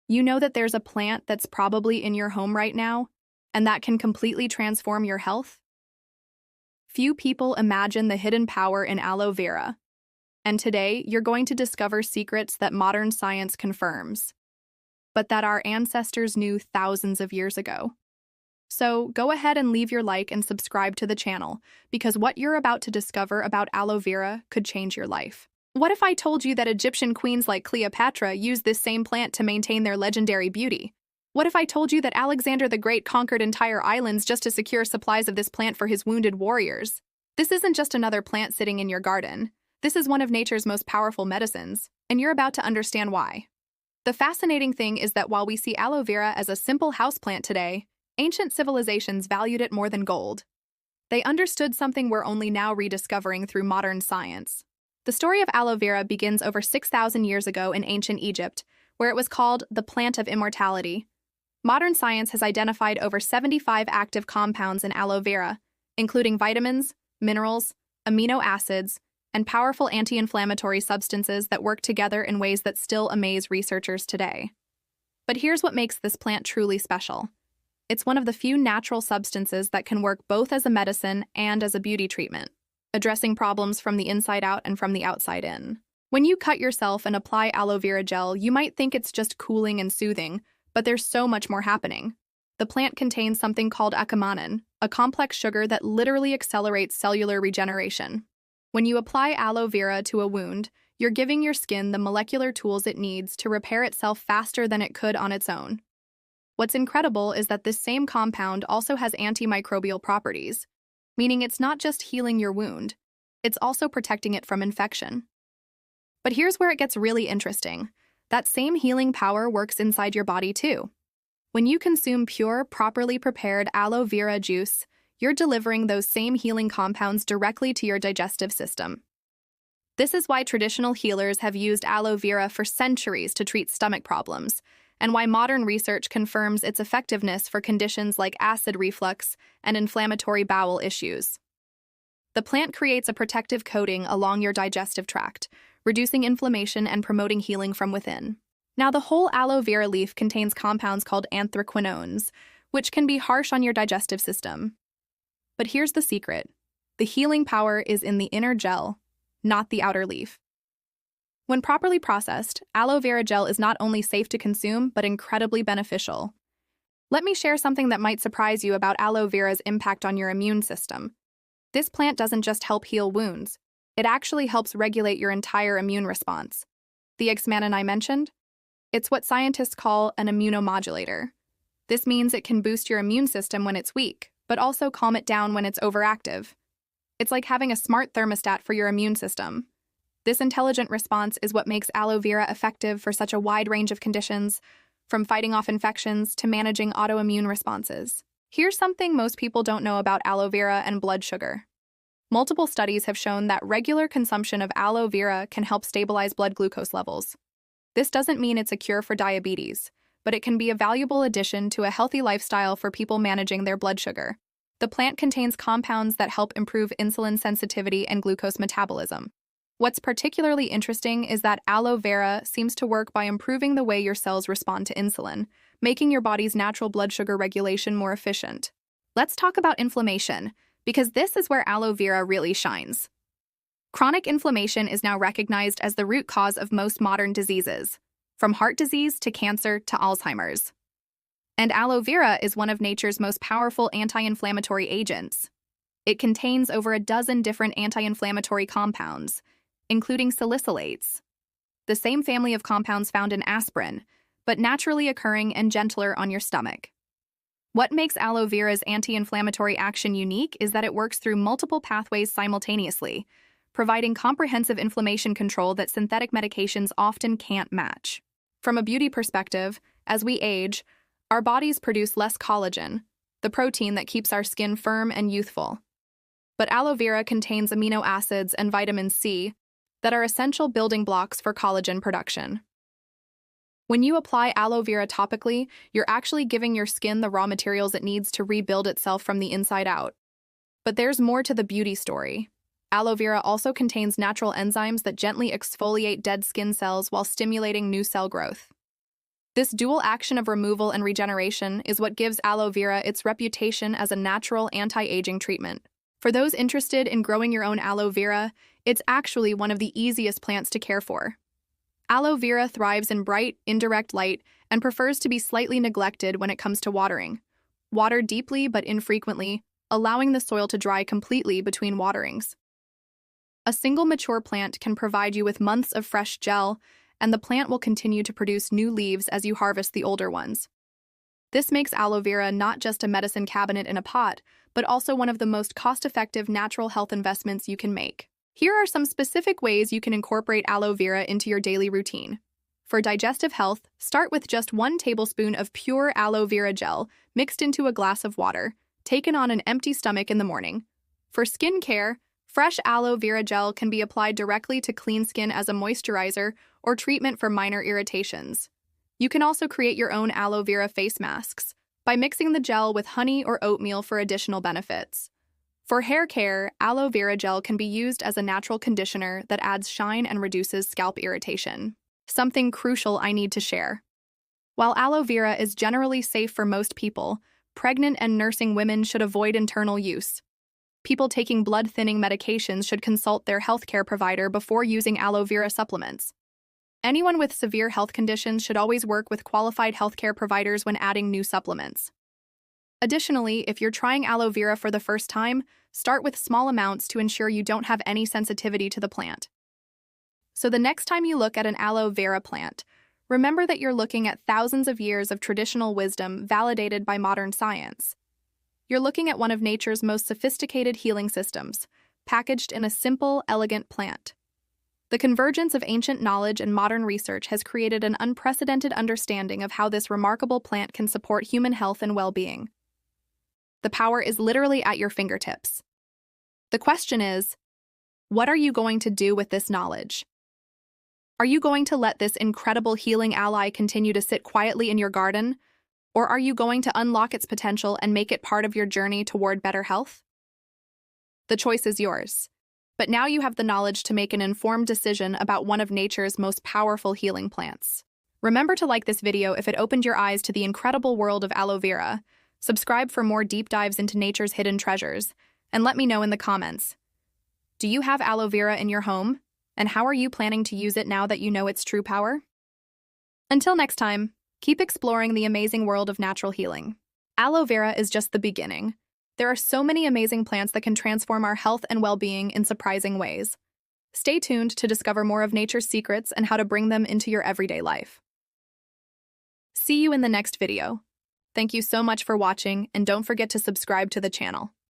You know that there's a plant that's probably in your home right now, and that can completely transform your health? Few people imagine the hidden power in aloe vera, and today you're going to discover secrets that modern science confirms, but that our ancestors knew thousands of years ago. So go ahead and leave your like and subscribe to the channel, because what you're about to discover about aloe vera could change your life. What if I told you that Egyptian queens like Cleopatra used this same plant to maintain their legendary beauty? What if I told you that Alexander the Great conquered entire islands just to secure supplies of this plant for his wounded warriors? This isn't just another plant sitting in your garden. This is one of nature's most powerful medicines, and you're about to understand why. The fascinating thing is that while we see aloe vera as a simple houseplant today, ancient civilizations valued it more than gold. They understood something we're only now rediscovering through modern science. The story of aloe vera begins over 6,000 years ago in ancient Egypt, where it was called the plant of immortality. Modern science has identified over 75 active compounds in aloe vera, including vitamins, minerals, amino acids, and powerful anti-inflammatory substances that work together in ways that still amaze researchers today. But here's what makes this plant truly special. It's one of the few natural substances that can work both as a medicine and as a beauty treatment, addressing problems from the inside out and from the outside in. When you cut yourself and apply aloe vera gel, you might think it's just cooling and soothing, but there's so much more happening. The plant contains something called acamanin, a complex sugar that literally accelerates cellular regeneration. When you apply aloe vera to a wound, you're giving your skin the molecular tools it needs to repair itself faster than it could on its own. What's incredible is that this same compound also has antimicrobial properties, meaning it's not just healing your wound, it's also protecting it from infection. But here's where it gets really interesting. That same healing power works inside your body too. When you consume pure, properly prepared aloe vera juice, you're delivering those same healing compounds directly to your digestive system. This is why traditional healers have used aloe vera for centuries to treat stomach problems, and why modern research confirms its effectiveness for conditions like acid reflux and inflammatory bowel issues. The plant creates a protective coating along your digestive tract, reducing inflammation and promoting healing from within. Now, the whole aloe vera leaf contains compounds called anthraquinones, which can be harsh on your digestive system. But here's the secret. The healing power is in the inner gel, not the outer leaf. When properly processed, aloe vera gel is not only safe to consume, but incredibly beneficial. Let me share something that might surprise you about aloe vera's impact on your immune system. This plant doesn't just help heal wounds, it actually helps regulate your entire immune response. The acamanin I mentioned? It's what scientists call an immunomodulator. This means it can boost your immune system when it's weak, but also calm it down when it's overactive. It's like having a smart thermostat for your immune system. This intelligent response is what makes aloe vera effective for such a wide range of conditions, from fighting off infections to managing autoimmune responses. Here's something most people don't know about aloe vera and blood sugar. Multiple studies have shown that regular consumption of aloe vera can help stabilize blood glucose levels. This doesn't mean it's a cure for diabetes, but it can be a valuable addition to a healthy lifestyle for people managing their blood sugar. The plant contains compounds that help improve insulin sensitivity and glucose metabolism. What's particularly interesting is that aloe vera seems to work by improving the way your cells respond to insulin, making your body's natural blood sugar regulation more efficient. Let's talk about inflammation, because this is where aloe vera really shines. Chronic inflammation is now recognized as the root cause of most modern diseases, from heart disease to cancer to Alzheimer's. And aloe vera is one of nature's most powerful anti-inflammatory agents. It contains over a dozen different anti-inflammatory compounds, including salicylates, the same family of compounds found in aspirin, but naturally occurring and gentler on your stomach. What makes aloe vera's anti-inflammatory action unique is that it works through multiple pathways simultaneously, providing comprehensive inflammation control that synthetic medications often can't match. From a beauty perspective, as we age, our bodies produce less collagen, the protein that keeps our skin firm and youthful. But aloe vera contains amino acids and vitamin C that are essential building blocks for collagen production. When you apply aloe vera topically, you're actually giving your skin the raw materials it needs to rebuild itself from the inside out. But there's more to the beauty story. Aloe vera also contains natural enzymes that gently exfoliate dead skin cells while stimulating new cell growth. This dual action of removal and regeneration is what gives aloe vera its reputation as a natural anti-aging treatment. For those interested in growing your own aloe vera, it's actually one of the easiest plants to care for. Aloe vera thrives in bright, indirect light and prefers to be slightly neglected when it comes to watering. Water deeply but infrequently, allowing the soil to dry completely between waterings. A single mature plant can provide you with months of fresh gel, and the plant will continue to produce new leaves as you harvest the older ones. This makes aloe vera not just a medicine cabinet in a pot, but also one of the most cost-effective natural health investments you can make. Here are some specific ways you can incorporate aloe vera into your daily routine. For digestive health, start with just 1 tablespoon of pure aloe vera gel mixed into a glass of water, taken on an empty stomach in the morning. For skin care, fresh aloe vera gel can be applied directly to clean skin as a moisturizer or treatment for minor irritations. You can also create your own aloe vera face masks by mixing the gel with honey or oatmeal for additional benefits. For hair care, aloe vera gel can be used as a natural conditioner that adds shine and reduces scalp irritation. Something crucial I need to share. While aloe vera is generally safe for most people, pregnant and nursing women should avoid internal use. People taking blood-thinning medications should consult their healthcare provider before using aloe vera supplements. Anyone with severe health conditions should always work with qualified healthcare providers when adding new supplements. Additionally, if you're trying aloe vera for the first time, start with small amounts to ensure you don't have any sensitivity to the plant. So the next time you look at an aloe vera plant, remember that you're looking at thousands of years of traditional wisdom validated by modern science. You're looking at one of nature's most sophisticated healing systems, packaged in a simple, elegant plant. The convergence of ancient knowledge and modern research has created an unprecedented understanding of how this remarkable plant can support human health and well-being. The power is literally at your fingertips. The question is, what are you going to do with this knowledge? Are you going to let this incredible healing ally continue to sit quietly in your garden? Or are you going to unlock its potential and make it part of your journey toward better health? The choice is yours. But now you have the knowledge to make an informed decision about one of nature's most powerful healing plants. Remember to like this video if it opened your eyes to the incredible world of aloe vera, subscribe for more deep dives into nature's hidden treasures, and let me know in the comments. Do you have aloe vera in your home? And how are you planning to use it now that you know its true power? Until next time, keep exploring the amazing world of natural healing. Aloe vera is just the beginning. There are so many amazing plants that can transform our health and well-being in surprising ways. Stay tuned to discover more of nature's secrets and how to bring them into your everyday life. See you in the next video. Thank you so much for watching, and don't forget to subscribe to the channel.